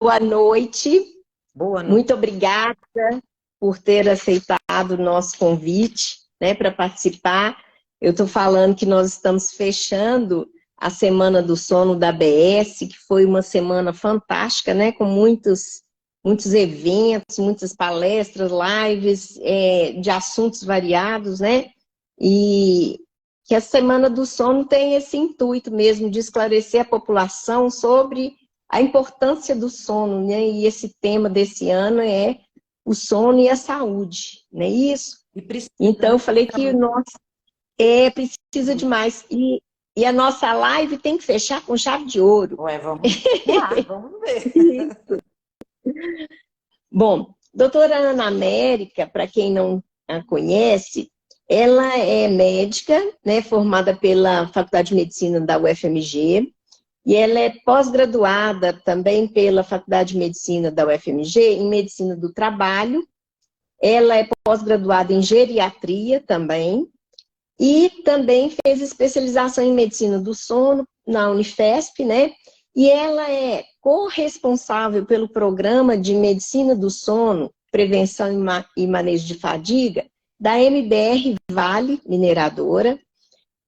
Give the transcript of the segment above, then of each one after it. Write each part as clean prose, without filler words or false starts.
Boa noite. Boa noite. Muito obrigada por ter aceitado o nosso convite, né, para participar. Eu estou falando que nós estamos fechando a Semana do Sono da ABS, que foi uma semana fantástica, né, com muitos eventos, muitas palestras, lives, de assuntos variados, né? E que a Semana do Sono tem esse intuito mesmo de esclarecer a população sobre a importância do sono, né? E esse tema desse ano é o sono e a saúde, não é isso? Então, eu falei que precisa demais. E a nossa live tem que fechar com chave de ouro. Ué, vamos lá, vamos ver. Bom, doutora Ana América, para quem não a conhece, ela é médica, né, formada pela Faculdade de Medicina da UFMG, e ela é pós-graduada também pela Faculdade de Medicina da UFMG em Medicina do Trabalho. Ela é pós-graduada em Geriatria também, e também fez especialização em Medicina do Sono na Unifesp, né? E ela é corresponsável pelo programa de Medicina do Sono, Prevenção e Manejo de Fadiga, da MBR Vale Mineradora,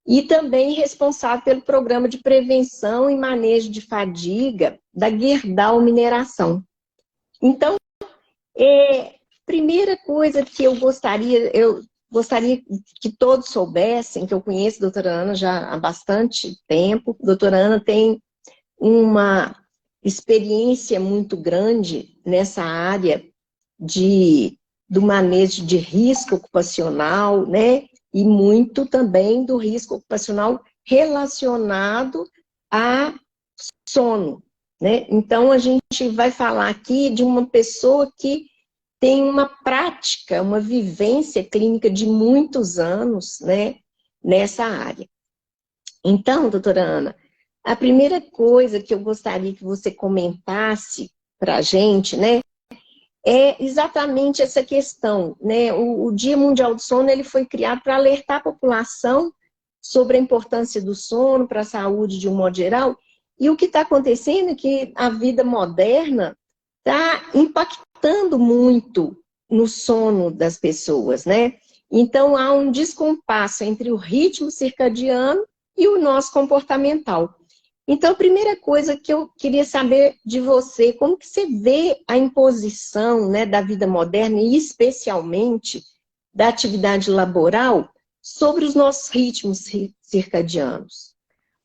e também responsável pelo programa de Prevenção e Manejo de Fadiga, da Gerdau Mineração. Então, primeira coisa que eu gostaria que todos soubessem, que eu conheço a doutora Ana já há bastante tempo. A doutora Ana tem uma experiência muito grande nessa área do manejo de risco ocupacional, né? E muito também do risco ocupacional relacionado a sono, né? Então, a gente vai falar aqui de uma pessoa que tem uma prática, uma vivência clínica de muitos anos, né, nessa área. Então, doutora Ana, a primeira coisa que eu gostaria que você comentasse para a gente, né, é exatamente essa questão, né? O Dia Mundial do Sono, ele foi criado para alertar a população sobre a importância do sono para a saúde de um modo geral, e o que está acontecendo é que a vida moderna está impactando muito no sono das pessoas, né? Então, há um descompasso entre o ritmo circadiano e o nosso comportamental. Então, a primeira coisa que eu queria saber de você, como que você vê a imposição, né, da vida moderna e especialmente da atividade laboral sobre os nossos ritmos circadianos?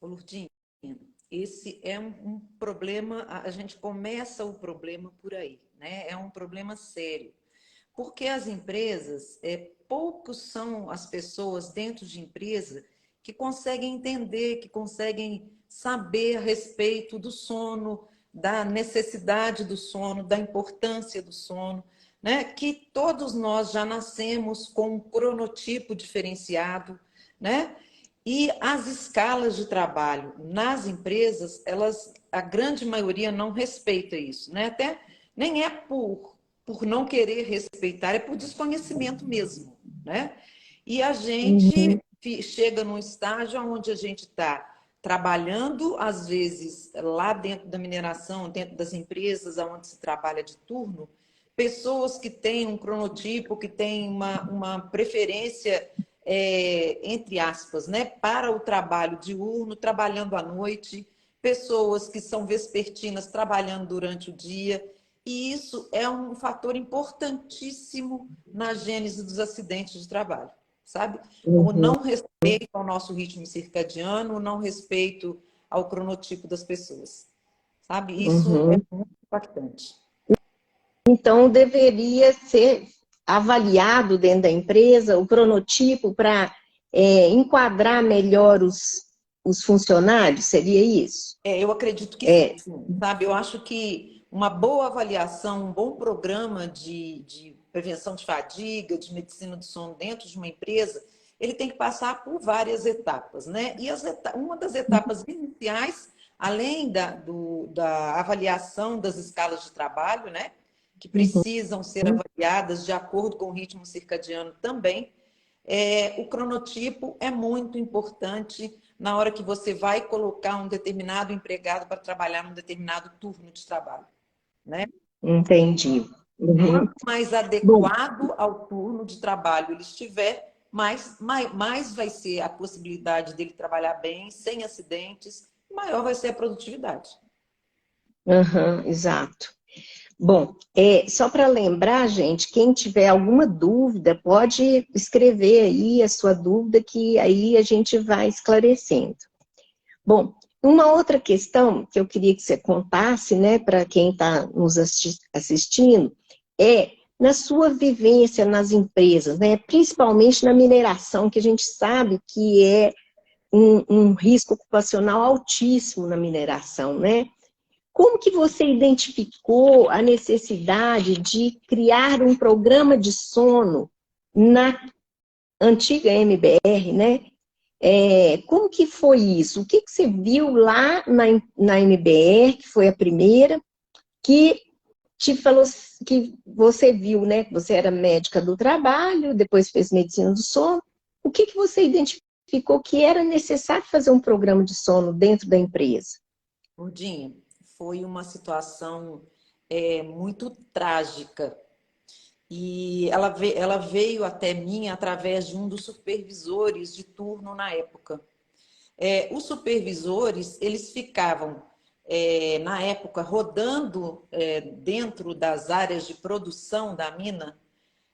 Lourdinha, esse é um problema, a gente começa o problema por aí, né? É um problema sério. Porque as empresas, poucos são as pessoas dentro de empresa que conseguem entender, que conseguem saber a respeito do sono, da necessidade do sono, da importância do sono, né? Que todos nós já nascemos com um cronotipo diferenciado, né? E as escalas de trabalho nas empresas, a grande maioria não respeita isso, né? Até nem é por não querer respeitar, é por desconhecimento mesmo, né? E a gente chega num estágio onde a gente está trabalhando, às vezes, lá dentro da mineração, dentro das empresas onde se trabalha de turno, pessoas que têm um cronotipo, que têm uma preferência, entre aspas, né, para o trabalho diurno, trabalhando à noite, pessoas que são vespertinas trabalhando durante o dia. E isso é um fator importantíssimo na gênese dos acidentes de trabalho, sabe? O não respeito ao nosso ritmo circadiano, o não respeito ao cronotipo das pessoas, sabe? Isso é muito impactante. Então, deveria ser avaliado dentro da empresa o cronotipo para enquadrar melhor os funcionários, seria isso? Eu acredito que sim, sabe? Eu acho que uma boa avaliação, um bom programa de prevenção de fadiga, de medicina do sono dentro de uma empresa, ele tem que passar por várias etapas, né? E uma das etapas iniciais, além da avaliação das escalas de trabalho, né? Que precisam ser avaliadas de acordo com o ritmo circadiano também, o cronotipo é muito importante na hora que você vai colocar um determinado empregado para trabalhar num determinado turno de trabalho, né? Entendi. Uhum. Quanto mais Bom, adequado ao turno de trabalho ele estiver, mais vai ser a possibilidade dele trabalhar bem, sem acidentes, maior vai ser a produtividade. uhum, exato. Bom, só para lembrar, gente, quem tiver alguma dúvida, pode escrever aí a sua dúvida, que aí a gente vai esclarecendo. Bom, uma outra questão que eu queria que você contasse, né, para quem está nos assistindo, é na sua vivência nas empresas, né, principalmente na mineração, que a gente sabe que é um risco ocupacional altíssimo na mineração, né? Como que você identificou a necessidade de criar um programa de sono na antiga MBR, né? Como que foi isso? O que que você viu lá na MBR, que foi a primeira, que te falou que você viu, né? Que você era médica do trabalho, depois fez medicina do sono. O que que você identificou que era necessário fazer um programa de sono dentro da empresa? Gordinha, foi uma situação muito trágica. E ela veio até mim através de um dos supervisores de turno na época. Os supervisores, eles ficavam, na época, rodando dentro das áreas de produção da mina,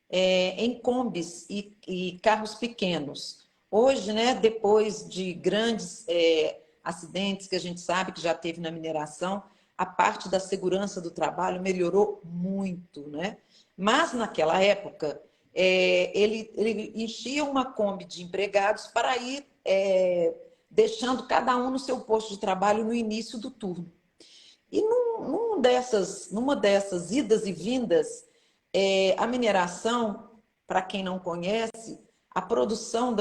em combis e carros pequenos. Hoje, né, depois de grandes acidentes que a gente sabe que já teve na mineração, a parte da segurança do trabalho melhorou muito, né? Mas naquela época, ele enchia uma Kombi de empregados para ir deixando cada um no seu posto de trabalho no início do turno. E numa dessas idas e vindas, a mineração, para quem não conhece, a produção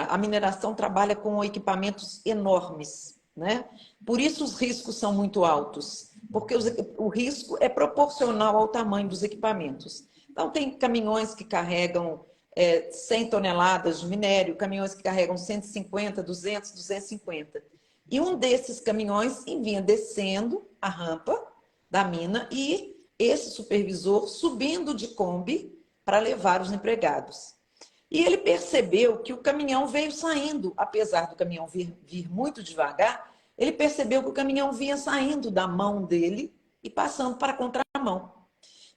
a mineração trabalha com equipamentos enormes, né? Por isso os riscos são muito altos, porque o risco é proporcional ao tamanho dos equipamentos. Então, tem caminhões que carregam 100 toneladas de minério, caminhões que carregam 150, 200, 250. E um desses caminhões vinha descendo a rampa da mina e esse supervisor subindo de Kombi para levar os empregados. E ele percebeu que o caminhão veio saindo, apesar do caminhão vir muito devagar, ele percebeu que o caminhão vinha saindo da mão dele e passando para a contramão.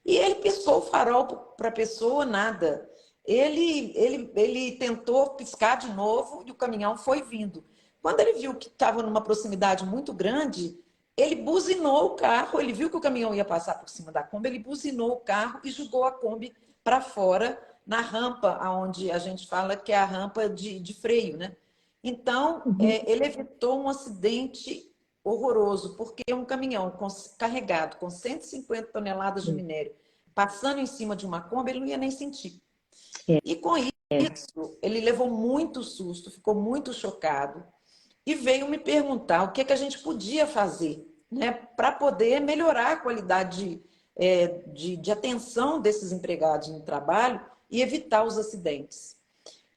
E ele piscou o farol para a pessoa, nada. Ele tentou piscar de novo e o caminhão foi vindo. Quando ele viu que estava numa proximidade muito grande, ele buzinou o carro, ele viu que o caminhão ia passar por cima da Kombi, ele buzinou o carro e jogou a Kombi para fora, na rampa, onde a gente fala que é a rampa de freio, né? Então, ele evitou um acidente horroroso, porque um caminhão carregado com 150 toneladas de minério, passando em cima de uma Kombi, ele não ia nem sentir. E com isso, ele levou muito susto, ficou muito chocado e veio me perguntar o que, que a gente podia fazer, né, para poder melhorar a qualidade de atenção desses empregados no trabalho e evitar os acidentes.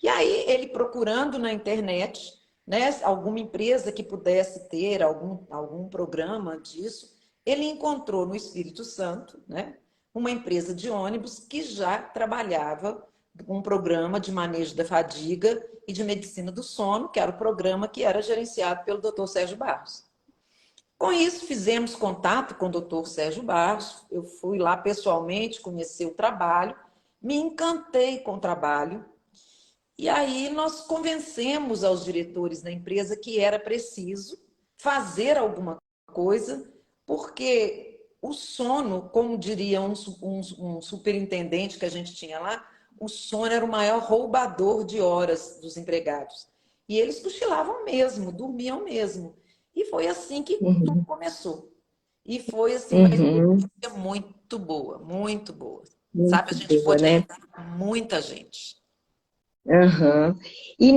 E aí, ele procurando na internet, né, alguma empresa que pudesse ter algum programa disso, ele encontrou no Espírito Santo, né, uma empresa de ônibus que já trabalhava com um programa de manejo da fadiga e de medicina do sono, que era o programa que era gerenciado pelo Dr. Sérgio Barros. Com isso, fizemos contato com o Dr. Sérgio Barros, eu fui lá pessoalmente conhecer o trabalho, me encantei com o trabalho, e aí nós convencemos aos diretores da empresa que era preciso fazer alguma coisa, porque o sono, como diria um superintendente que a gente tinha lá, o sono era o maior roubador de horas dos empregados. E eles cochilavam mesmo, dormiam mesmo. E foi assim que tudo Uhum, começou. E foi assim uma uhum, experiência muito boa, muito boa. Sabe, a muito gente boa, pôde né? ajudar muita gente. Uhum. E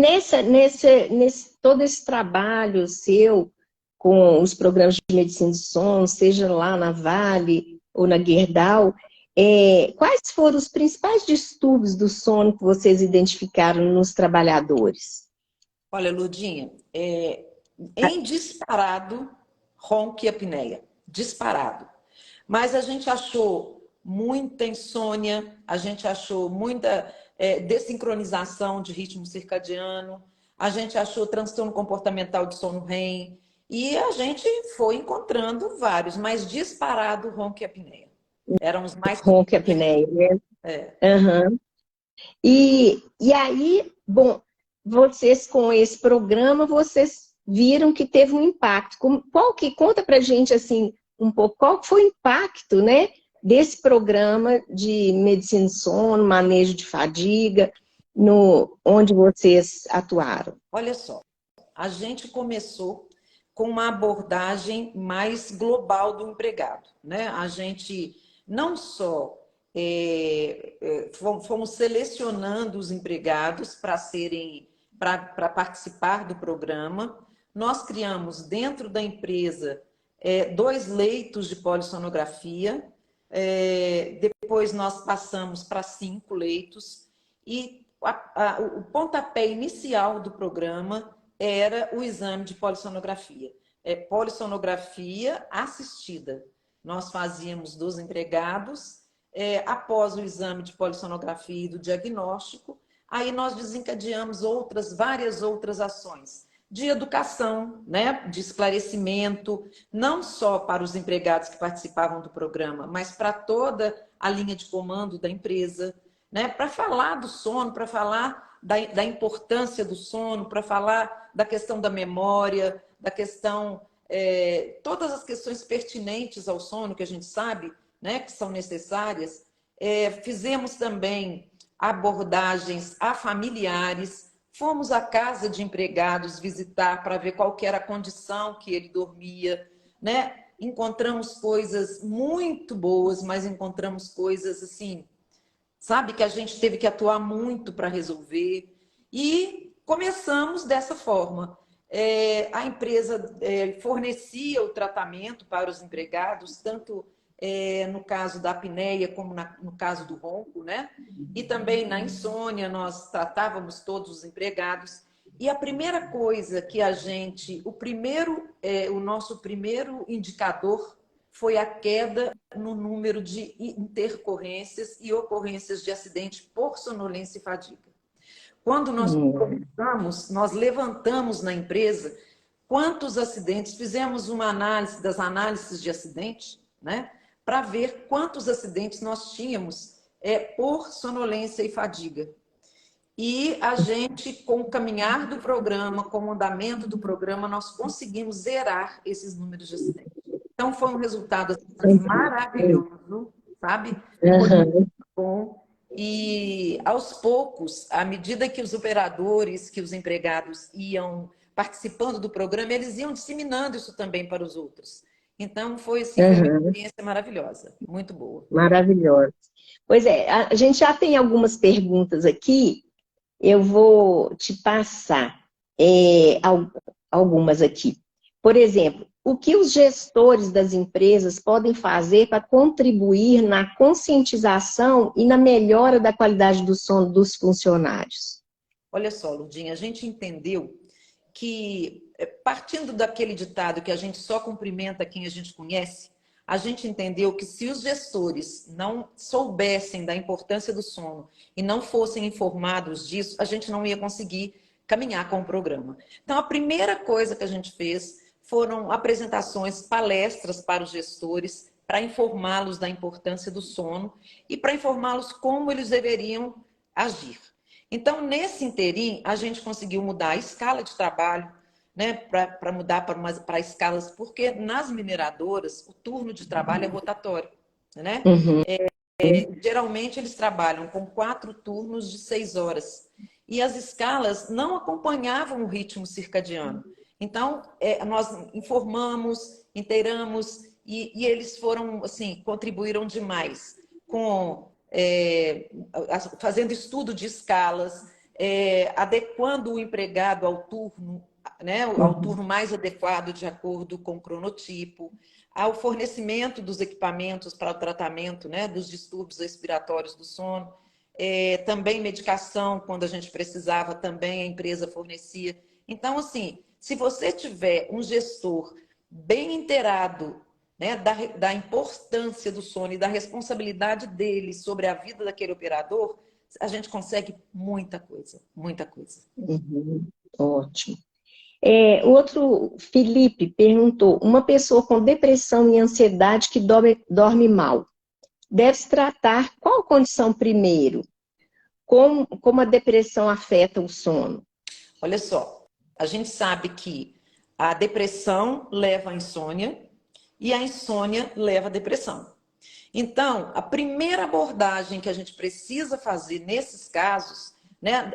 todo esse trabalho seu com os programas de medicina do sono, seja lá na Vale ou na Gerdau, quais foram os principais distúrbios do sono que vocês identificaram nos trabalhadores? Olha, Ludinha, em disparado, ronque e apneia. Disparado. Mas a gente achou muita insônia, a gente achou muita desincronização de ritmo circadiano, a gente achou transtorno comportamental de sono REM, e a gente foi encontrando vários, mas disparado ronco e apneia. Eram os mais Ronco e comuns. apneia, né? É. Aham. E aí, bom, vocês com esse programa, vocês viram que teve um impacto. Conta pra gente assim um pouco qual foi o impacto, né, desse programa de medicina do sono, manejo de fadiga, no onde vocês atuaram? Olha só, a gente começou com uma abordagem mais global do empregado, né? A gente não só fomos selecionando os empregados para participar do programa. Nós criamos dentro da empresa 2 leitos de polissonografia, depois nós passamos para 5 leitos, e o pontapé inicial do programa era o exame de polissonografia. Polissonografia assistida. Nós fazíamos dos empregados, após o exame de polissonografia e do diagnóstico, aí nós desencadeamos várias outras ações de educação, né, de esclarecimento, não só para os empregados que participavam do programa, mas para toda a linha de comando da empresa, né, para falar do sono, para falar da importância do sono, para falar da questão da memória, da questão, todas as questões pertinentes ao sono que a gente sabe, né, que são necessárias. Fizemos também abordagens a familiares, fomos à casa de empregados visitar para ver qual que era a condição que ele dormia, né? Encontramos coisas muito boas, mas encontramos coisas assim, sabe, que a gente teve que atuar muito para resolver. E começamos dessa forma. A empresa fornecia o tratamento para os empregados, tanto no caso da apneia como no caso do ronco, né? E também na insônia, nós tratávamos todos os empregados. E a primeira coisa que o nosso primeiro indicador foi a queda no número de intercorrências e ocorrências de acidente por sonolência e fadiga. Quando nós começamos, nós levantamos na empresa quantos acidentes, fizemos uma análise das análises de acidente, né, para ver quantos acidentes nós tínhamos por sonolência e fadiga. E a gente, com o caminhar do programa, com o andamento do programa, nós conseguimos zerar esses números de acidentes. Então, foi um resultado assim, maravilhoso, sabe? Foi muito bom. E, aos poucos, à medida que os operadores, que os empregados iam participando do programa, eles iam disseminando isso também para os outros. Então, foi assim, foi uma experiência maravilhosa, muito boa. Maravilhosa. Pois é, a gente já tem algumas perguntas aqui, eu vou te passar algumas aqui. Por exemplo, o que os gestores das empresas podem fazer para contribuir na conscientização e na melhora da qualidade do sono dos funcionários? Olha só, Lurdinha, a gente entendeu que, partindo daquele ditado que a gente só cumprimenta quem a gente conhece, a gente entendeu que se os gestores não soubessem da importância do sono e não fossem informados disso, a gente não ia conseguir caminhar com o programa. Então, a primeira coisa que a gente fez foram apresentações, palestras para os gestores, para informá-los da importância do sono e para informá-los como eles deveriam agir. Então, nesse interim, a gente conseguiu mudar a escala de trabalho, né, para mudar para escalas, porque nas mineradoras o turno de trabalho é rotatório, né? Geralmente eles trabalham com 4 turnos de 6 horas e as escalas não acompanhavam o ritmo circadiano. Então, nós informamos, inteiramos e eles foram, assim, contribuíram demais com fazendo estudo de escalas, adequando o empregado ao turno, né, ao turno mais adequado de acordo com o cronotipo, ao fornecimento dos equipamentos para o tratamento, né, dos distúrbios respiratórios do sono, também medicação, quando a gente precisava, também a empresa fornecia. Então, assim, se você tiver um gestor bem inteirado né, da importância do sono e da responsabilidade dele sobre a vida daquele operador, a gente consegue muita coisa, muita coisa. Uhum, ótimo. O outro, Felipe, perguntou, uma pessoa com depressão e ansiedade que dorme mal, deve-se tratar qual condição primeiro? Como a depressão afeta o sono? Olha só, a gente sabe que a depressão leva à insônia e a insônia leva à depressão. Então, a primeira abordagem que a gente precisa fazer nesses casos, né,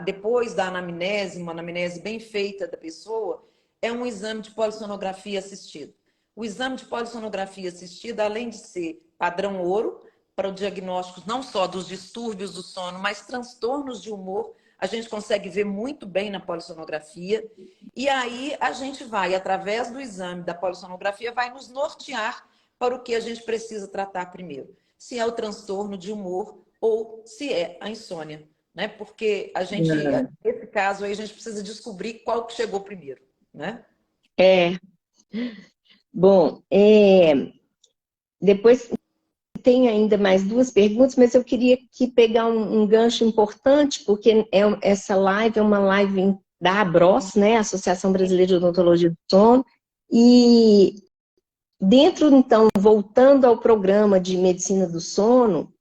depois da anamnese, uma anamnese bem feita da pessoa, é um exame de polissonografia assistido. O exame de polissonografia assistida, além de ser padrão ouro, para o diagnóstico não só dos distúrbios do sono, mas transtornos de humor, a gente consegue ver muito bem na polissonografia. E aí a gente vai, através do exame da polissonografia, vai nos nortear para o que a gente precisa tratar primeiro. Se é o transtorno de humor ou se é a insônia, né? Porque a gente, nesse caso aí, a gente precisa descobrir qual que chegou primeiro, né? Bom, depois tem ainda mais duas perguntas, mas eu queria aqui pegar um gancho importante, porque essa live é uma live da ABROS, né, Associação Brasileira de Odontologia do Sono, e dentro, então, voltando ao programa de medicina do sono,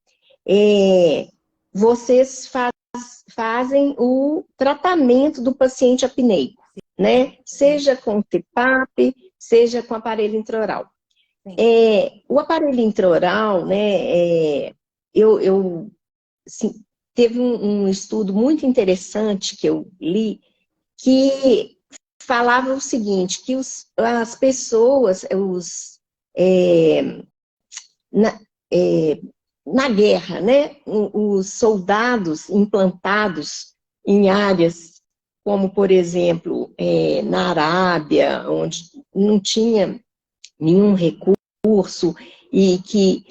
vocês fazem o tratamento do paciente apneico, né? Seja com CPAP, seja com aparelho intraoral. O aparelho intraoral, né, assim, teve um estudo muito interessante que eu li, que falava o seguinte, que as pessoas, na guerra, né, os soldados implantados em áreas como, por exemplo, na Arábia, onde não tinha nenhum recurso e que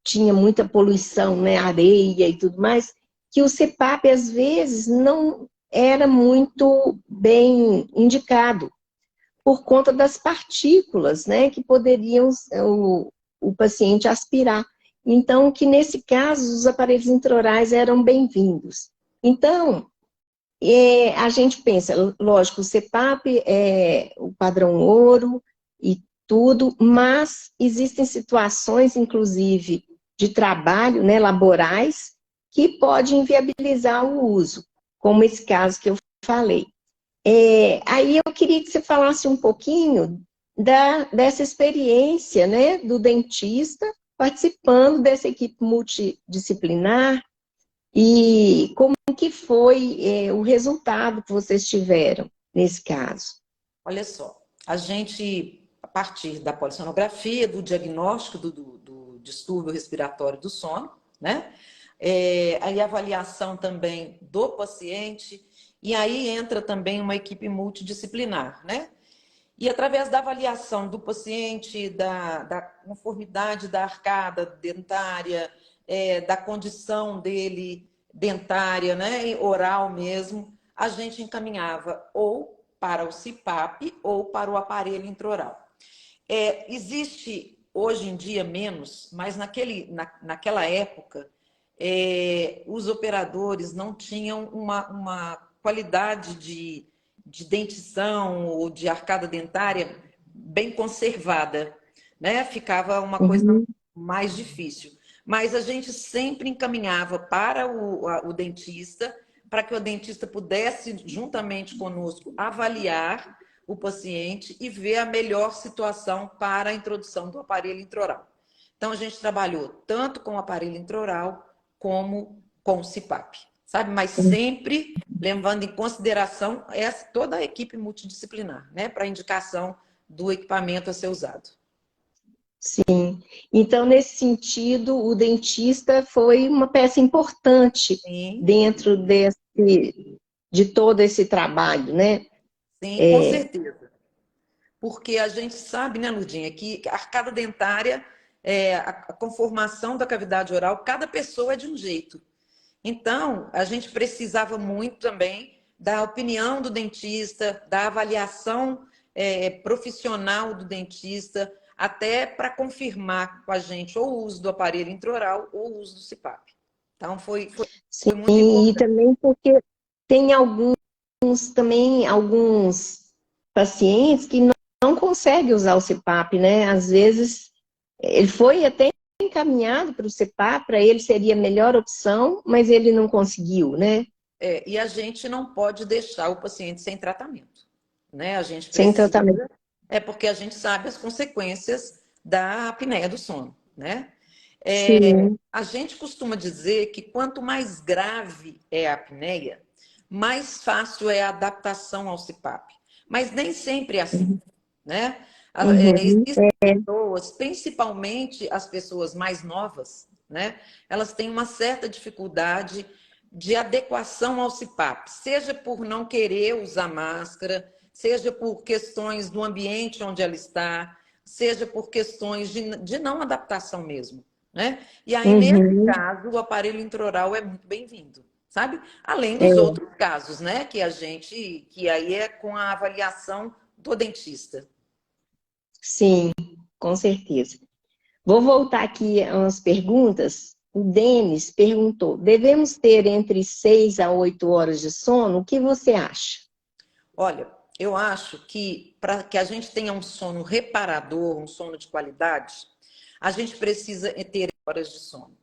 tinha muita poluição, né, areia e tudo mais, que o CPAP, às vezes, não era muito bem indicado, por conta das partículas, né, que poderiam o paciente aspirar. Então, que nesse caso, os aparelhos intraorais eram bem-vindos. Então, a gente pensa, lógico, o CPAP é o padrão ouro e tudo, mas existem situações, inclusive, de trabalho, né, laborais, que pode inviabilizar o uso, como esse caso que eu falei. Aí eu queria que você falasse um pouquinho dessa experiência, né, do dentista participando dessa equipe multidisciplinar e como que foi o resultado que vocês tiveram nesse caso. Olha só, a gente, a partir da polissonografia, do diagnóstico do distúrbio respiratório do sono, né? Aí a avaliação também do paciente, e aí entra também uma equipe multidisciplinar, né? E através da avaliação do paciente, da conformidade da arcada dentária, da condição dele dentária, né, oral mesmo, a gente encaminhava ou para o CPAP ou para o aparelho intraoral. Existe hoje em dia menos, mas naquela época os operadores não tinham uma qualidade de dentição ou de arcada dentária bem conservada, né? Ficava uma coisa mais difícil. Mas a gente sempre encaminhava para o dentista, para que o dentista pudesse, juntamente conosco, avaliar o paciente e ver a melhor situação para a introdução do aparelho intraoral. Então, a gente trabalhou tanto com o aparelho intraoral como com o CPAP, sabe? Mas sempre levando em consideração toda a equipe multidisciplinar, né? Para a indicação do equipamento a ser usado. Sim. Então, nesse sentido, o dentista foi uma peça importante dentro de todo esse trabalho, né? Sim, com certeza. Porque a gente sabe, né, Lurdinha, que a arcada dentária, a conformação da cavidade oral, cada pessoa é de um jeito. Então, a gente precisava muito também da opinião do dentista, da avaliação profissional do dentista, até para confirmar com a gente ou o uso do aparelho intraoral ou o uso do CPAP. Então, Sim, foi muito e importante. também porque tem alguns pacientes que não conseguem usar o CPAP, né? Às vezes, ele foi até encaminhado para o CPAP, para ele seria a melhor opção, mas ele não conseguiu, né? E a gente não pode deixar o paciente sem tratamento, né? A gente Sem tratamento. precisa, porque a gente sabe as consequências da apneia do sono, né? Sim. A gente costuma dizer que quanto mais grave é a apneia, mais fácil é a adaptação ao CPAP. Mas nem sempre é assim, né? Uhum. Existem pessoas, principalmente as pessoas mais novas, né? Elas têm uma certa dificuldade de adequação ao CPAP, seja por não querer usar máscara, seja por questões do ambiente onde ela está, seja por questões de não adaptação mesmo, né? E aí, nesse Uhum. caso, o aparelho intraoral é muito bem-vindo, sabe? Além dos É, outros casos, né? Que aí é com a avaliação do dentista. sim, com certeza. Vou voltar aqui a umas perguntas. O Denis perguntou: devemos ter entre 6 a 8 horas de sono? O que você acha? Olha, eu acho que para que a gente tenha um sono reparador, um sono de qualidade, a gente precisa ter horas de sono.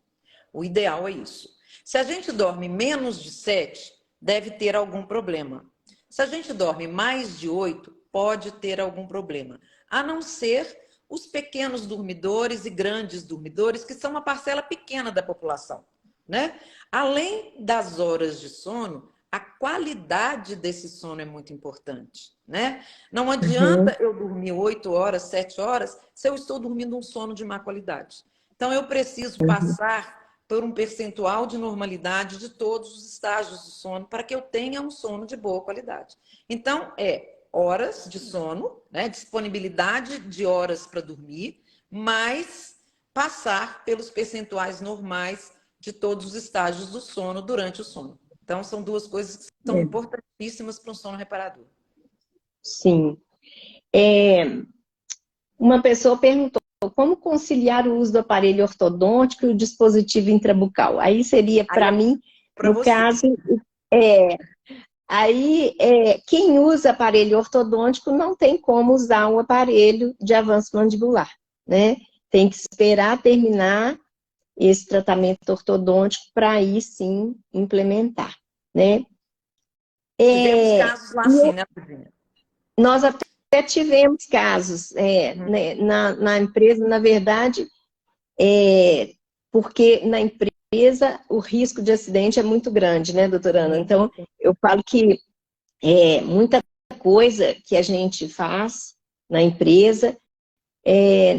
O ideal é isso. Se a gente dorme menos de 7, deve ter algum problema. Se a gente dorme mais de 8, pode ter algum problema. A não ser os pequenos dormidores e grandes dormidores, que são uma parcela pequena da população, né? Além das horas de sono, a qualidade desse sono é muito importante, né? Não Uhum. adianta eu dormir 8 horas, 7 horas, se eu estou dormindo um sono de má qualidade. Então, eu preciso passar por um percentual de normalidade de todos os estágios do sono para que eu tenha um sono de boa qualidade. Então, horas de sono, né? Disponibilidade de horas para dormir, mas passar pelos percentuais normais de todos os estágios do sono durante o sono. Então, são duas coisas que são É, importantíssimas para um sono reparador. sim. É, uma pessoa perguntou como conciliar o uso do aparelho ortodôntico e o dispositivo intrabucal. Aí seria, Aí para é mim, para no você. caso, é, quem usa aparelho ortodôntico não tem como usar um aparelho de avanço mandibular, né? Tem que esperar terminar esse tratamento ortodôntico para aí sim implementar, né? Tivemos É, casos lá assim, e né, Virginia? nós até tivemos casos Uhum. né, na empresa, na verdade, porque na empresa o risco de acidente é muito grande, né, doutora Ana? Sim, Então, eu falo que muita coisa que a gente faz na empresa,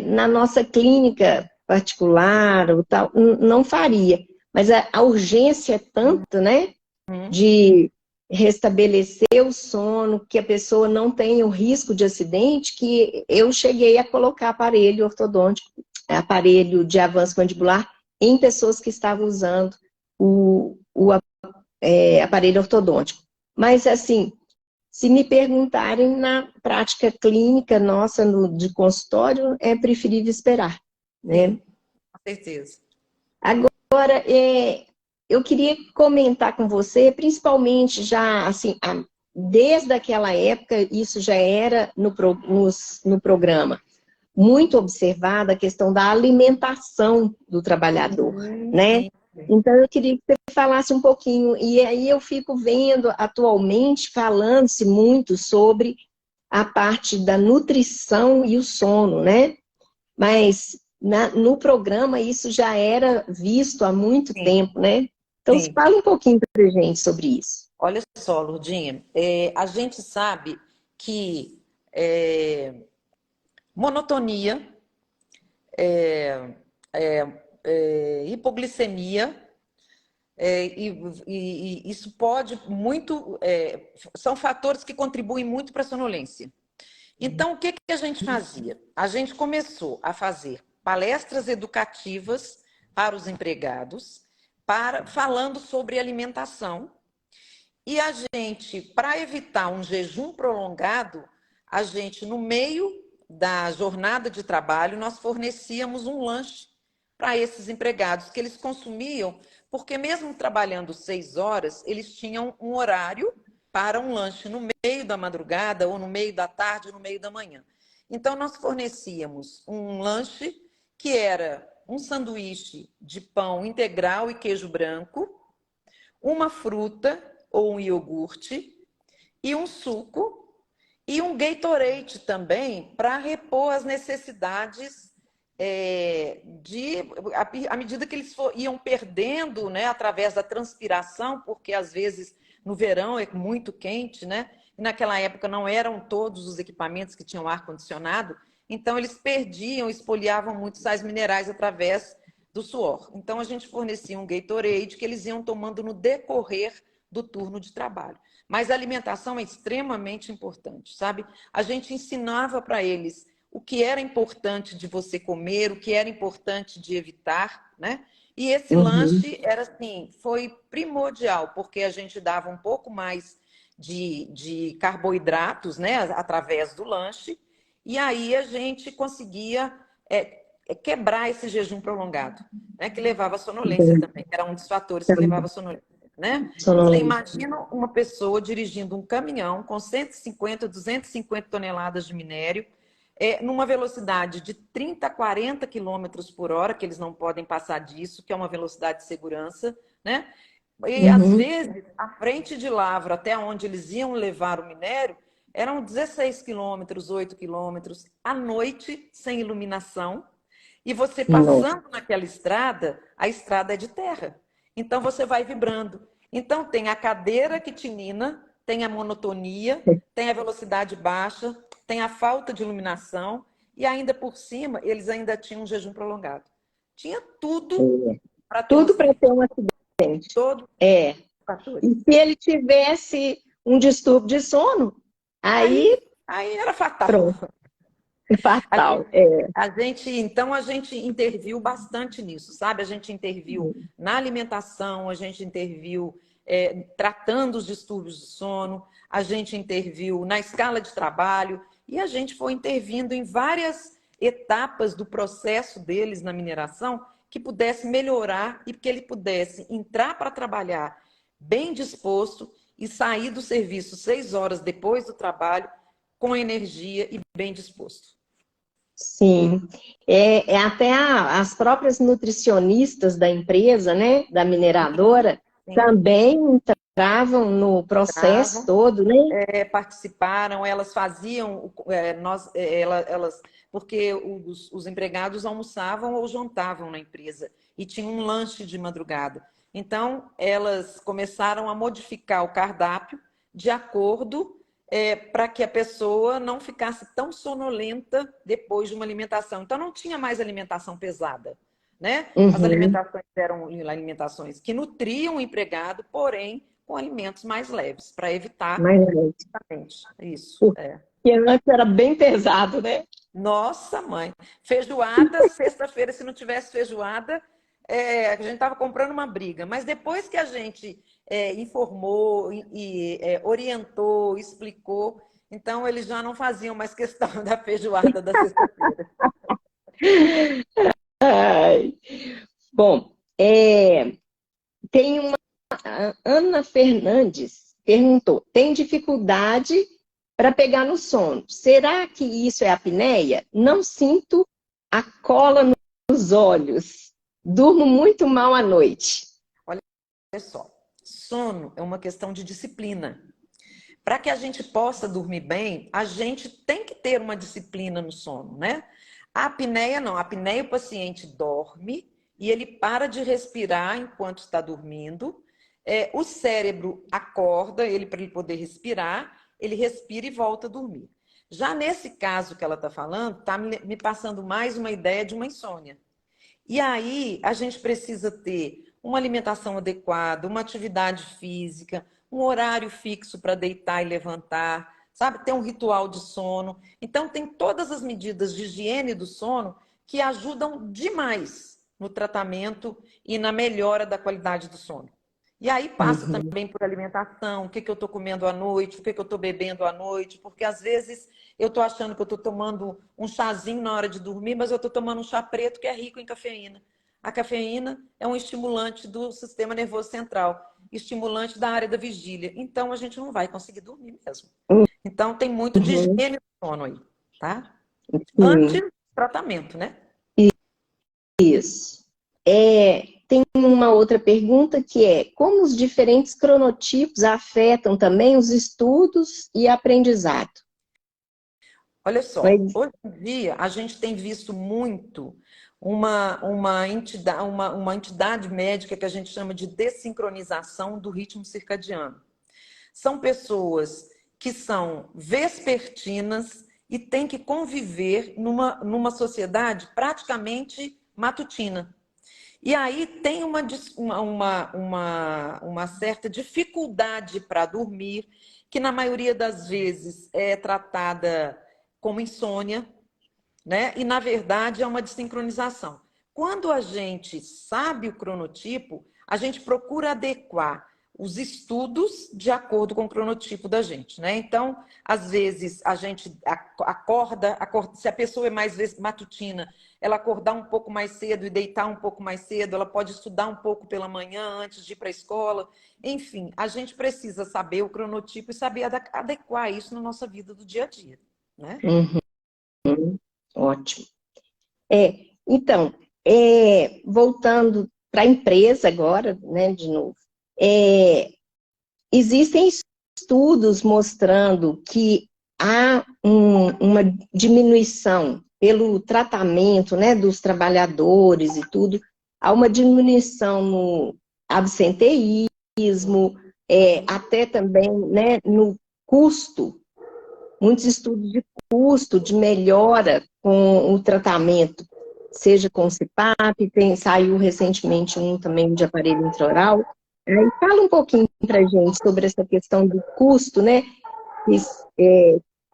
na nossa clínica particular ou tal, não faria. Mas a urgência é tanta, né, uhum. de restabelecer o sono, que a pessoa não tenha o risco de acidente, que eu cheguei a colocar aparelho ortodôntico, aparelho de avanço mandibular, em pessoas que estavam usando o aparelho ortodôntico. Mas, assim, se me perguntarem na prática clínica nossa de consultório, é preferível esperar, Sim, né? com certeza. Agora, eu queria comentar com você, principalmente já, assim, desde aquela época, isso já era no programa, muito observada a questão da alimentação do trabalhador, né? Sim, Então, eu queria que você falasse um pouquinho, e aí eu fico vendo atualmente, falando-se muito sobre a parte da nutrição e o sono, né? Mas no programa isso já era visto há muito sim, tempo, né? Então, sim. fala um pouquinho para a gente sobre isso. Olha só, Lurdinha, a gente sabe que monotonia, hipoglicemia, e isso pode muito, são fatores que contribuem muito para a sonolência. Então, o que que a gente fazia? A gente começou a fazer palestras educativas para os empregados, falando sobre alimentação. E a gente, para evitar um jejum prolongado, a gente, no meio da jornada de trabalho, nós fornecíamos um lanche para esses empregados, que eles consumiam, porque mesmo trabalhando 6 horas, eles tinham um horário para um lanche no meio da madrugada, ou no meio da tarde, ou no meio da manhã. Então, nós fornecíamos um lanche que era um sanduíche de pão integral e queijo branco, uma fruta ou um iogurte e um suco e um Gatorade também para repor as necessidades à medida que eles iam perdendo, né, através da transpiração, porque às vezes no verão é muito quente, né? E naquela época não eram todos os equipamentos que tinham ar-condicionado, então eles perdiam, espoliavam muitos sais minerais através do suor. Então a gente fornecia um Gatorade que eles iam tomando no decorrer do turno de trabalho. Mas a alimentação é extremamente importante, sabe? A gente ensinava para eles o que era importante de você comer, o que era importante de evitar, né? E esse lanche era assim, foi primordial, porque a gente dava um pouco mais de carboidratos, né, através do lanche, e aí a gente conseguia quebrar esse jejum prolongado, né, que levava à sonolência também, que era um dos fatores que levava à sonolência, né? Você imagina uma pessoa dirigindo um caminhão com 150, 250 toneladas de minério, numa velocidade de 30 a 40 quilômetros por hora, que eles não podem passar disso, que é uma velocidade de segurança, né? E, às vezes, a frente de Lavra, até onde eles iam levar o minério, eram 16 quilômetros, 8 quilômetros, à noite, sem iluminação. E você passando naquela estrada, a estrada é de terra. Então, você vai vibrando. Então, tem a cadeira que tinina, tem a monotonia, tem a velocidade baixa, tem a falta de iluminação, e ainda por cima, eles ainda tinham um jejum prolongado. Tinha tudo para ter Tudo para ter um acidente. todos É. os fatores. E se ele tivesse um distúrbio de sono, aí era fatal. pronto. Fatal. Então a gente interviu bastante nisso, sabe? A gente interviu na alimentação, a gente interviu tratando os distúrbios de sono, a gente interviu na escala de trabalho e a gente foi intervindo em várias etapas do processo deles na mineração que pudesse melhorar e que ele pudesse entrar para trabalhar bem disposto e sair do serviço 6 horas depois do trabalho com energia e bem disposto. Sim, até as próprias nutricionistas da empresa, né, da mineradora, Sim. também entravam no processo todo, né? Participaram, elas faziam, porque os empregados almoçavam ou jantavam na empresa e tinha um lanche de madrugada. Então, elas começaram a modificar o cardápio de acordo para que a pessoa não ficasse tão sonolenta depois de uma alimentação. Então, não tinha mais alimentação pesada, né? As alimentações eram alimentações que nutriam o empregado, porém com alimentos mais leves, para evitar isso. Porque antes era bem pesado, né? Nossa, mãe. Feijoada, sexta-feira, se não tivesse feijoada, a gente estava comprando uma briga. Mas depois que a gente informou e orientou, explicou, então eles já não faziam mais questão da feijoada da sexta-feira. Bom, tem uma... A Ana Fernandes perguntou, tem dificuldade para pegar no sono. Será que isso é apneia? Não sinto a cola nos olhos. Durmo muito mal à noite. Olha só, sono é uma questão de disciplina. Para que a gente possa dormir bem, a gente tem que ter uma disciplina no sono, né? A apneia não. A apneia, o paciente dorme e ele para de respirar enquanto está dormindo. O cérebro acorda ele para ele poder respirar, ele respira e volta a dormir. Já nesse caso que ela está falando, está me passando mais uma ideia de uma insônia. E aí a gente precisa ter uma alimentação adequada, uma atividade física, um horário fixo para deitar e levantar, sabe? Ter um ritual de sono. Então, tem todas as medidas de higiene do sono que ajudam demais no tratamento e na melhora da qualidade do sono. E aí passa Uhum. também por alimentação, o que que eu estou comendo à noite, o que que eu estou bebendo à noite, porque às vezes eu estou achando que eu estou tomando um chazinho na hora de dormir, mas eu estou tomando um chá preto que é rico em cafeína. A cafeína é um estimulante do sistema nervoso central, estimulante da área da vigília. Então a gente não vai conseguir dormir mesmo. Então tem muito de Uhum. higiene do sono aí, tá? Antes Sim, do tratamento, né? isso. Tem uma outra pergunta que é: como os diferentes cronotipos afetam também os estudos e aprendizado? Olha Mas, só, hoje em dia a gente tem visto muito uma entidade médica que a gente chama de dessincronização do ritmo circadiano. São pessoas que são vespertinas e têm que conviver numa sociedade praticamente matutina. E aí tem uma certa dificuldade para dormir, que na maioria das vezes é tratada como insônia, né? E na verdade é uma desincronização. Quando a gente sabe o cronotipo, a gente procura adequar os estudos de acordo com o cronotipo da gente, né? Então, às vezes a gente acorda, se a pessoa é mais matutina, ela acordar um pouco mais cedo e deitar um pouco mais cedo, ela pode estudar um pouco pela manhã antes de ir para a escola. Enfim, a gente precisa saber o cronotipo e saber adequar isso na nossa vida do dia a dia, né? uhum, ótimo. Então, voltando para a empresa agora, né, de novo, é, existem estudos mostrando que há uma diminuição pelo tratamento, né, dos trabalhadores e tudo, há uma diminuição no absenteísmo, até também, né, no custo, muitos estudos de custo, de melhora com o tratamento, seja com CPAP, saiu recentemente um também de aparelho intraoral. Fala um pouquinho para a gente sobre essa questão do custo, né?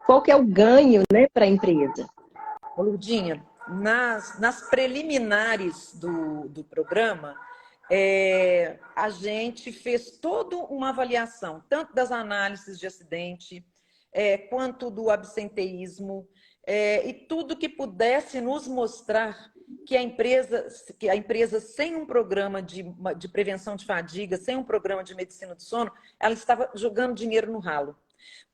Qual que é o ganho, né, para a empresa? Ô, Lurdinha, nas preliminares do programa, a gente fez toda uma avaliação, tanto das análises de acidente, quanto do absenteísmo, e tudo que pudesse nos mostrar que a empresa, sem um programa de prevenção de fadiga, sem um programa de medicina do sono, ela estava jogando dinheiro no ralo.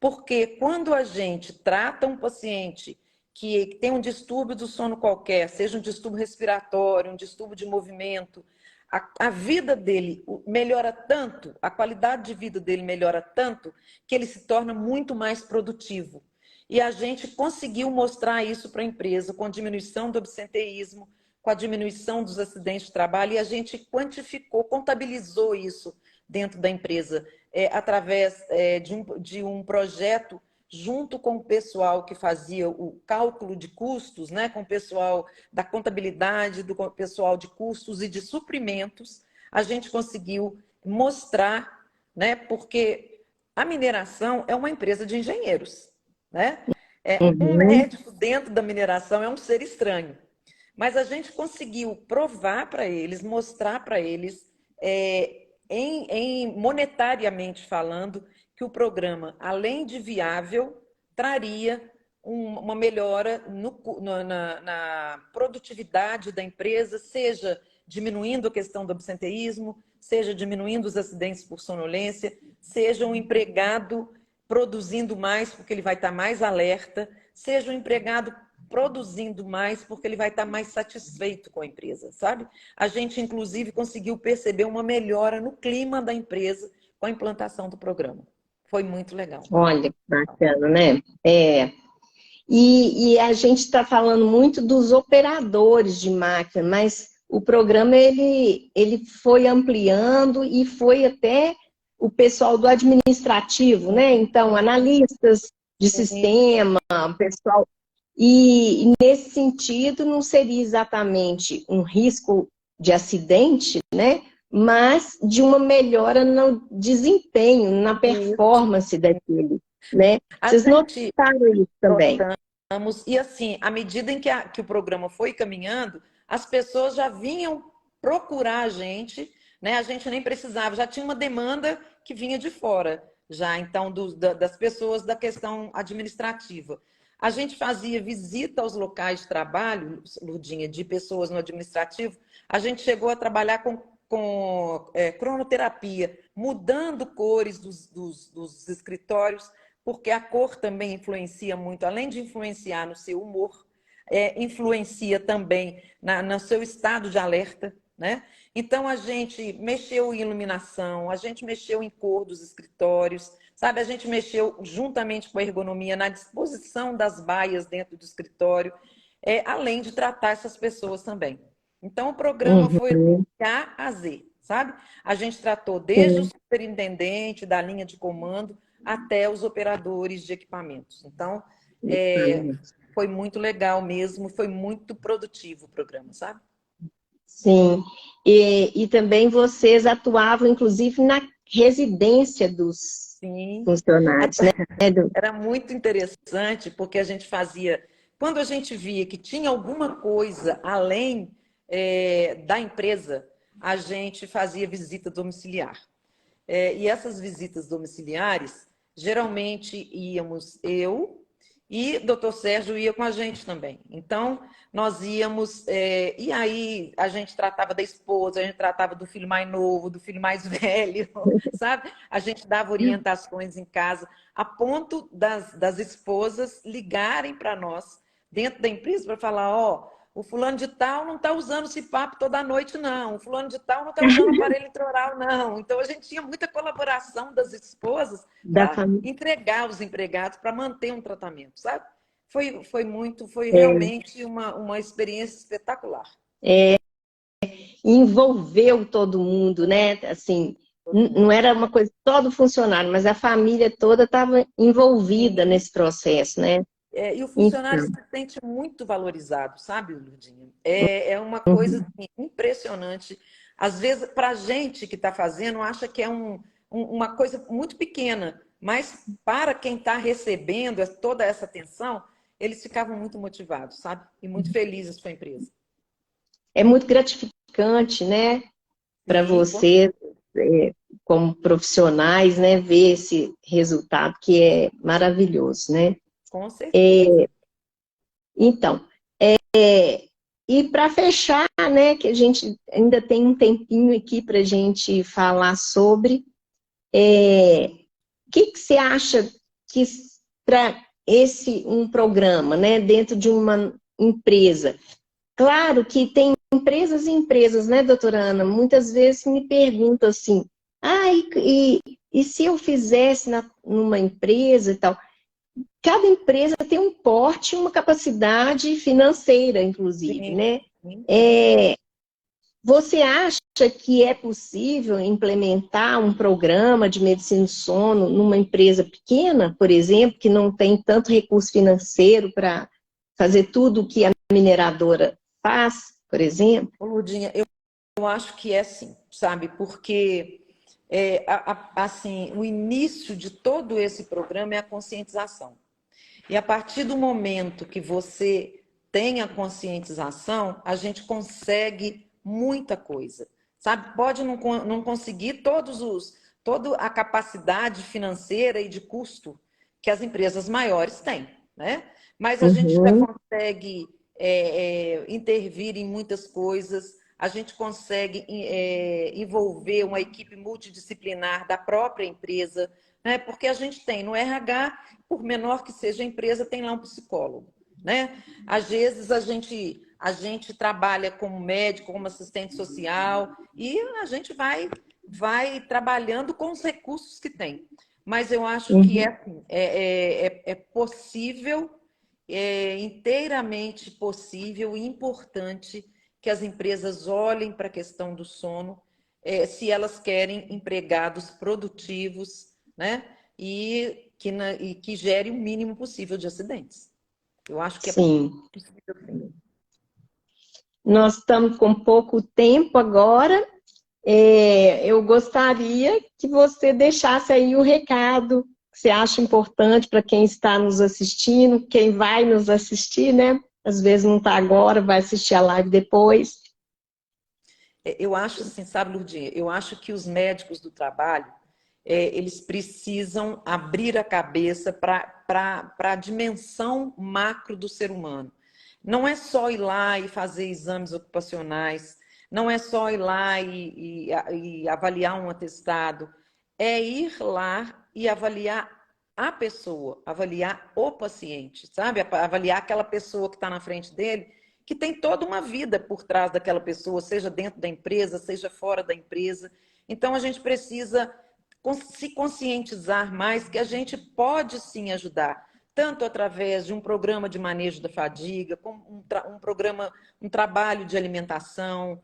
Porque quando a gente trata um paciente que tem um distúrbio do sono qualquer, seja um distúrbio respiratório, um distúrbio de movimento, a vida dele melhora tanto, a qualidade de vida dele melhora tanto, que ele se torna muito mais produtivo. E a gente conseguiu mostrar isso para a empresa com a diminuição do absenteísmo, com a diminuição dos acidentes de trabalho, e a gente quantificou, contabilizou isso dentro da empresa, através de um projeto junto com o pessoal que fazia o cálculo de custos, né, com o pessoal da contabilidade, do pessoal de custos e de suprimentos, a gente conseguiu mostrar, né, porque a mineração é uma empresa de engenheiros, né? Um Uhum, médico dentro da mineração é um ser estranho, mas a gente conseguiu provar para eles, mostrar para eles, monetariamente falando, que o programa, além de viável, traria uma melhora na produtividade da empresa, seja diminuindo a questão do absenteísmo, seja diminuindo os acidentes por sonolência, seja um empregado produzindo mais porque ele vai estar mais alerta, seja um empregado produzindo mais porque ele vai estar mais satisfeito com a empresa, sabe? A gente, inclusive, conseguiu perceber uma melhora no clima da empresa com a implantação do programa. Foi muito legal. olha, que bacana, né? E a gente está falando muito dos operadores de máquina, mas o programa ele foi ampliando e foi até o pessoal do administrativo, né? Então, analistas de sistema, pessoal. E nesse sentido, não seria exatamente um risco de acidente, né? Mas de uma melhora no desempenho, na performance daquele, né? A Vocês gente notaram isso também? notamos, e assim, à medida em que o programa foi caminhando, as pessoas já vinham procurar a gente, né? A gente nem precisava, já tinha uma demanda que vinha de fora, já então das pessoas da questão administrativa. A gente fazia visita aos locais de trabalho, Lurdinha, de pessoas no administrativo. A gente chegou a trabalhar com cronoterapia, mudando cores dos escritórios, porque a cor também influencia muito, além de influenciar no seu humor, influencia também no seu estado de alerta, né? Então, a gente mexeu em iluminação, a gente mexeu em cor dos escritórios, sabe? A gente mexeu juntamente com a ergonomia na disposição das baias dentro do escritório, além de tratar essas pessoas também. Então, o programa foi Uhum. de A a Z, sabe? A gente tratou desde o Sim. superintendente, da linha de comando, até os operadores de equipamentos. Então, é, foi muito legal mesmo, foi muito produtivo o programa, sabe? Sim. E também vocês atuavam, inclusive, na residência dos Sim. funcionários, né? Era muito interessante, porque a gente fazia. Quando a gente via que tinha alguma coisa além da empresa, a gente fazia visita domiciliar. E essas visitas domiciliares, geralmente íamos eu e o doutor Sérgio ia com a gente também. Então, nós íamos, e aí a gente tratava da esposa, a gente tratava do filho mais novo, do filho mais velho, sabe? A gente dava orientações em casa, a ponto das esposas ligarem para nós, dentro da empresa, para falar, ó, o fulano de tal não está usando esse papo toda noite, não. O fulano de tal não está usando aparelho intraoral, não. Então, a gente tinha muita colaboração das esposas Da para família. entregar os empregados, para manter um tratamento, sabe? Foi É, realmente uma experiência espetacular. envolveu todo mundo, né? Assim, Todo não mundo. era uma coisa só do funcionário, mas a família toda estava envolvida Sim. nesse processo, né? E o funcionário Então, se sente muito valorizado, sabe, Ludinha? É uma coisa assim, impressionante. Às vezes, para a gente que está fazendo, acha que é uma coisa muito pequena, mas para quem está recebendo toda essa atenção, eles ficavam muito motivados, sabe? E muito felizes com a empresa. é muito gratificante, né? Para Sim, você, como profissionais, né? Ver esse resultado que é maravilhoso, né? com certeza. Então, e para fechar, né? Que a gente ainda tem um tempinho aqui para a gente falar sobre. O que você acha que para esse um programa, né, dentro de uma empresa? Claro que tem empresas e empresas, né, doutora Ana? Muitas vezes me perguntam assim, e se eu fizesse numa empresa e tal? Cada empresa tem um porte, uma capacidade financeira, inclusive, Sim, né? sim. Você acha que é possível implementar um programa de medicina do sono numa empresa pequena, por exemplo, que não tem tanto recurso financeiro para fazer tudo o que a mineradora faz, por exemplo? Ô, Ludinha, eu acho que é sim, sabe? Porque assim, o início de todo esse programa é a conscientização. E a partir do momento que você tem a conscientização, a gente consegue muita coisa, sabe? Pode não conseguir toda a capacidade financeira e de custo que as empresas maiores têm, né? Mas a gente já Uhum, consegue intervir em muitas coisas, a gente consegue envolver uma equipe multidisciplinar da própria empresa, né? Porque a gente tem no RH, por menor que seja a empresa, tem lá um psicólogo, né? Às vezes a gente trabalha como médico, como assistente social e a gente vai trabalhando com os recursos que tem. Mas eu acho que uhum. é possível, inteiramente possível e importante que as empresas olhem para a questão do sono, se elas querem empregados produtivos, né? E que gere o mínimo possível de acidentes. Eu acho que é Sim. possível, sim. Nós estamos com pouco tempo agora. Eu gostaria que você deixasse aí o recado que você acha importante para quem está nos assistindo, quem vai nos assistir, né? Às vezes não está agora, vai assistir a live depois. Eu acho assim, sabe, Lurdinha, eu acho que os médicos do trabalho, eles precisam abrir a cabeça para a dimensão macro do ser humano. Não é só ir lá e fazer exames ocupacionais, não é só ir lá e avaliar um atestado, é ir lá e avaliar a pessoa, avaliar o paciente, sabe? Avaliar aquela pessoa que está na frente dele, que tem toda uma vida por trás daquela pessoa, seja dentro da empresa, seja fora da empresa. Então, a gente precisa se conscientizar mais que a gente pode sim ajudar, tanto através de um programa de manejo da fadiga, como um programa, um trabalho de alimentação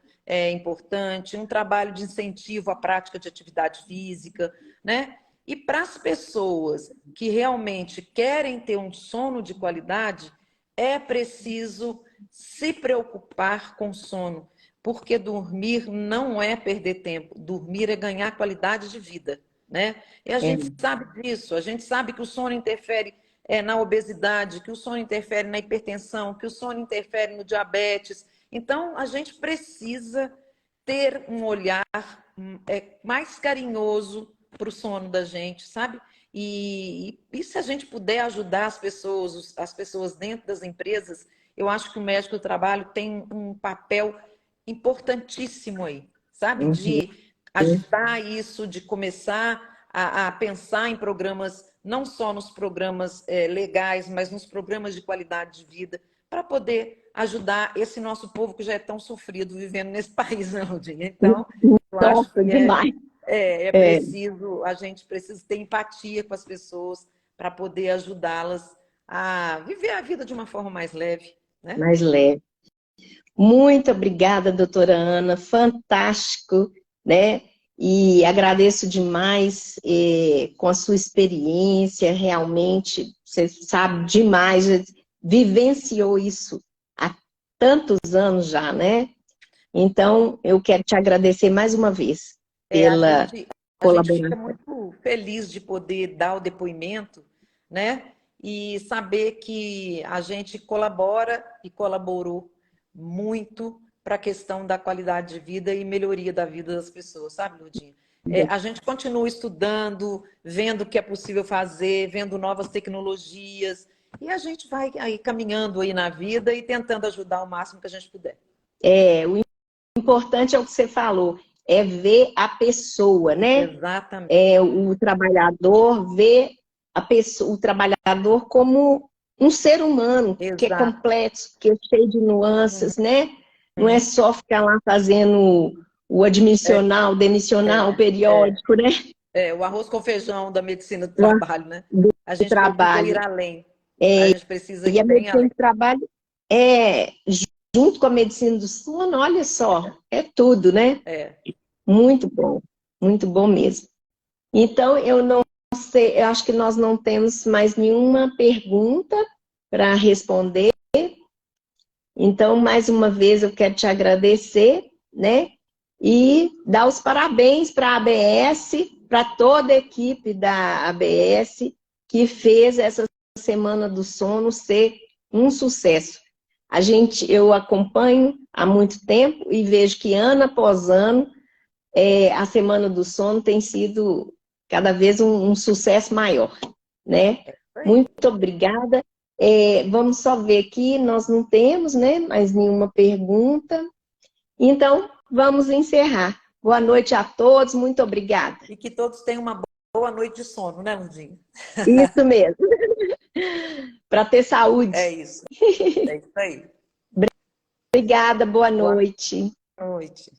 importante, um trabalho de incentivo à prática de atividade física, né? E para as pessoas que realmente querem ter um sono de qualidade, é preciso se preocupar com sono, porque dormir não é perder tempo, dormir é ganhar qualidade de vida, né? E a gente sabe disso, a gente sabe que o sono interfere na obesidade, que o sono interfere na hipertensão, que o sono interfere no diabetes. Então, a gente precisa ter um olhar mais carinhoso para o sono da gente, sabe? E se a gente puder ajudar as pessoas dentro das empresas, eu acho que o médico do trabalho tem um papel importantíssimo aí, sabe? De ajudar isso, de começar a pensar em programas, não só nos programas legais, mas nos programas de qualidade de vida, para poder ajudar esse nosso povo que já é tão sofrido vivendo nesse país, né, Rudinha? Então, eu acho Nossa, que demais. preciso, a gente precisa ter empatia com as pessoas para poder ajudá-las a viver a vida de uma forma mais leve, né? Mais leve. Muito obrigada, doutora Ana, fantástico, né? E agradeço demais com a sua experiência, realmente, você sabe demais, vivenciou isso há tantos anos já, né? Então, eu quero te agradecer mais uma vez pela A gente fica colaboração. muito feliz de poder dar o depoimento, né? E saber que a gente colabora e colaborou muito para a questão da qualidade de vida e melhoria da vida das pessoas, sabe, Ludinha? A gente continua estudando, vendo o que é possível fazer, vendo novas tecnologias, e a gente vai aí caminhando aí na vida e tentando ajudar o máximo que a gente puder. O importante é o que você falou, é ver a pessoa, né? Exatamente. O trabalhador ver a pessoa, o trabalhador como um ser humano, que é complexo, que é cheio de nuances, né? Não é só ficar lá fazendo o admissional, demissional, periódico, né? O arroz com feijão da medicina do trabalho, né? A gente precisa ir além. A gente precisa ir bem além. E a medicina do trabalho junto com a medicina do sono, olha só, é tudo, né? Muito bom mesmo. Então, eu não sei, eu acho que nós não temos mais nenhuma pergunta para responder. Então, mais uma vez, eu quero te agradecer, né? E dar os parabéns para a ABS, para toda a equipe da ABS, que fez essa Semana do Sono ser um sucesso. Eu acompanho há muito tempo e vejo que ano após ano a Semana do Sono tem sido cada vez um sucesso maior, né? Muito obrigada. Vamos só ver aqui, nós não temos, né, mais nenhuma pergunta. Então, vamos encerrar. Boa noite a todos, muito obrigada. E que todos tenham uma boa noite de sono, né, Lundinha? Isso mesmo. Para ter saúde. É isso. É isso aí. Obrigada, boa noite. Boa noite.